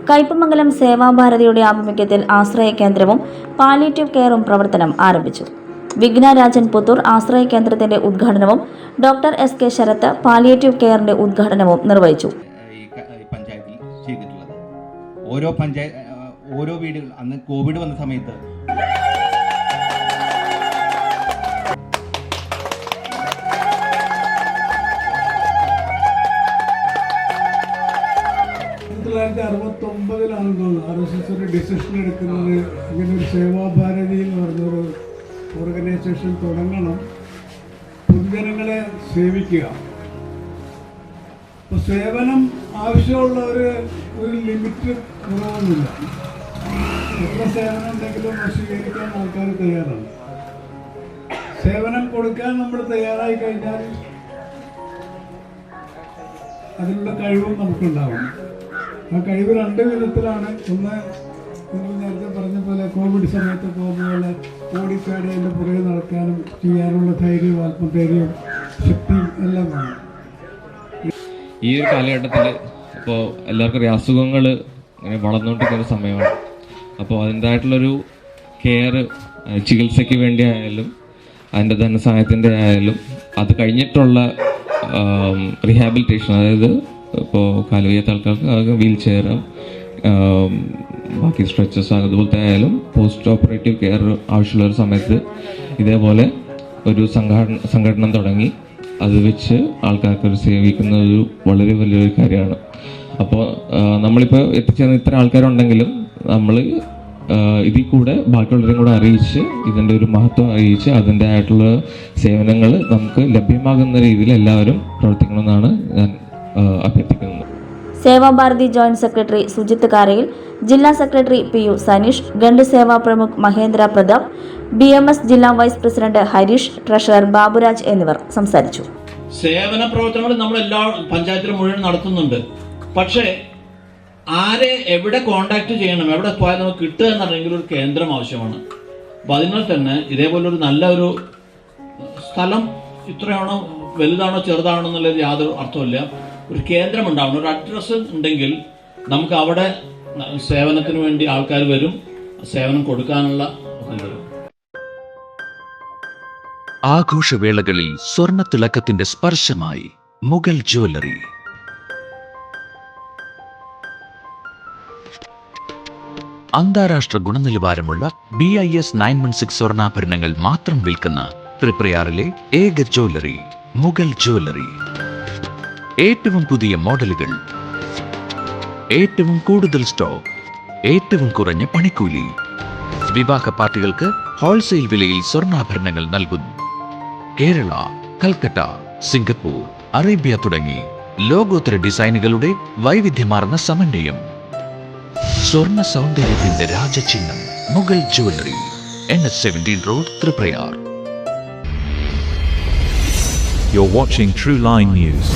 കയ്പമംഗലം സേവാഭാരതിയുടെ ആഭിമുഖ്യത്തിൽ ആശ്രയ കേന്ദ്രവും പാലിയേറ്റീവ് കെയറും പ്രവർത്തനം ആരംഭിച്ചു. വിഘ്നരാജൻ പുത്തൂർ ആശ്രയ കേന്ദ്രത്തിന്റെ ഉദ്ഘാടനവും doctor S K Sharath palliative കെയറിന്റെ ഉദ്ഘാടനവും നിർവഹിച്ചു. പഞ്ചായത്തിൽ ചെയ്തിട്ടുള്ളത് ഓരോ വീടുകൾ അന്ന് കോവിഡ് വന്ന സമയത്ത് RSS ഒരു ഡിസിഷൻ എടുക്കുന്നത് ഇങ്ങനെ ഒരു സേവാഭാരതി എന്ന് പറഞ്ഞൊരു ഓർഗനൈസേഷൻ തുടങ്ങണം, പൊതുജനങ്ങളെ സേവിക്കുക. അപ്പോൾ സേവനം ആവശ്യമുള്ളവർ ഒരു ലിമിറ്റ് കുറവൊന്നുമില്ല. എത്ര സേവനം ഉണ്ടെങ്കിലും സ്വീകരിക്കാൻ ആൾക്കാർ തയ്യാറാണ്. സേവനം കൊടുക്കാൻ നമ്മൾ തയ്യാറായി കഴിഞ്ഞാൽ അതിനുള്ള കഴിവും നമുക്കുണ്ടാവും. ആ കഴിവ് രണ്ട് വിധത്തിലാണ്. ഒന്ന്, നിങ്ങൾ നേരത്തെ പറഞ്ഞ പോലെ കോവിഡ് സമയത്ത് പോകുന്ന പോലെ ഓടിച്ചാടി അതിൻ്റെ പുറകെ നടക്കാനും ചെയ്യാനുള്ള ധൈര്യവും ആത്മധൈര്യവും ശക്തിയും എല്ലാം വേണം. ഈ ഒരു കാലഘട്ടത്തിൽ ഇപ്പോൾ എല്ലാവർക്കും അറിയാം, അസുഖങ്ങൾ ഇങ്ങനെ വളർന്നുകൊണ്ടിരിക്കുന്ന സമയമാണ്. അപ്പോൾ അതിൻ്റെതായിട്ടുള്ളൊരു കെയർ, ചികിത്സയ്ക്ക് വേണ്ടി ആയാലും അതിൻ്റെ ധനസഹായത്തിൻ്റെ ആയാലും അത് കഴിഞ്ഞിട്ടുള്ള റീഹാബിലിറ്റേഷൻ, അതായത് ഇപ്പോൾ കാലുവയ്യാത്ത ആൾക്കാർക്ക് വീൽ ചെയറും ബാക്കി സ്ട്രെച്ചസ് അതുപോലത്തെ ആയാലും പോസ്റ്റ് ഓപ്പറേറ്റീവ് കെയർ ആവശ്യമുള്ള ഒരു സമയത്ത് ഇതേപോലെ ഒരു സംഘടന തുടങ്ങി അത് വെച്ച് ആൾക്കാർക്ക് സേവിക്കുന്ന ഒരു വളരെ വലിയൊരു കാര്യമാണ്. അപ്പോൾ നമ്മളിപ്പോൾ എത്തിച്ചേർന്ന ഇത്ര ആൾക്കാരുണ്ടെങ്കിലും നമ്മൾ ഇതിൽ കൂടെ ബാക്കിയുള്ളവരെയും കൂടെ അറിയിച്ച് ഇതിൻ്റെ ഒരു മഹത്വം അറിയിച്ച് അതിൻ്റെ ആയിട്ടുള്ള സേവനങ്ങൾ നമുക്ക് ലഭ്യമാകുന്ന രീതിയിൽ എല്ലാവരും പ്രവർത്തിക്കണമെന്നാണ് ഞാൻ അഭ്യർത്ഥിക്കുന്നത്. സേവാഭാരതി ജോയിന്റ് സെക്രട്ടറി സുജിത്ത് കാരയിൽ, ജില്ലാ സെക്രട്ടറി PU സനീഷ്, ഗണ്ട് സേവാ പ്രമുഖ് മഹേന്ദ്ര പ്രതാപ്, BMS ജില്ലാ vice president Harish, treasurer Baburaj എന്നിവർ സംസാരിച്ചു. സേവന പ്രവർത്തനങ്ങൾ നമ്മൾ എല്ലാ പഞ്ചായത്തിലും മുഴുവൻ നടത്തുന്നുണ്ട്. പക്ഷേ ആരെ എവിടെ കോണ്ടാക്ട് ചെയ്യണം, എവിടെ പോയാൽ നമുക്ക് കിട്ടുക എന്നറിയെങ്കിൽ ഒരു കേന്ദ്രം ആവശ്യമാണ്. അപ്പം അതിനാൽ തന്നെ ഇതേപോലെ ഒരു നല്ല ഒരു സ്ഥലം ഇത്രയാണോ വലുതാണോ ചെറുതാണോ എന്നുള്ളത് യാതൊരു അർത്ഥമില്ല. ഒരു കേന്ദ്രം ഉണ്ടാവണം, ഒരു അഡ്രസ്സ് ഉണ്ടെങ്കിൽ നമുക്ക് അവിടെ സേവനത്തിന് വേണ്ടി ആൾക്കാർ വരും, സേവനം കൊടുക്കാനുള്ള വരും. ആഘോഷവേളകളിൽ സ്വർണ്ണ തിളക്കത്തിന്റെ സ്പർശമായി മുഗൾ ജ്വല്ലറി. അന്താരാഷ്ട്ര ഗുണനിലവാരമുള്ള BIS 916 സ്വർണ്ണാഭരണങ്ങൾ മാത്രം വിൽക്കുന്ന തൃപ്രയാറിലെ ഏക ജ്വല്ലറി മുഗൾ ജ്വല്ലറി. ഏറ്റവും പുതിയ മോഡലുകൾ, ഏറ്റവും കൂടുതൽ സ്റ്റോക്ക്, ഏറ്റവും കുറഞ്ഞ പണിക്കൂലി. വിവാഹ പാർട്ടികൾക്ക് ഹോൾസെയിൽ വിലയിൽ സ്വർണ്ണാഭരണങ്ങൾ നൽകുന്നു. കേരള, കൽക്കട്ട, സിംഗപ്പൂർ, അറേബ്യ തുടങ്ങി ലോകോത്തര ഡിസൈനുകളുടെ വൈവിധ്യമാർന്ന സമന്വയം. സ്വർണ്ണ സൗന്ദര്യത്തിന്റെ രാജചിഹ്നം Mughal jewellery, NH17 road, Triprayar. You're watching True Line News.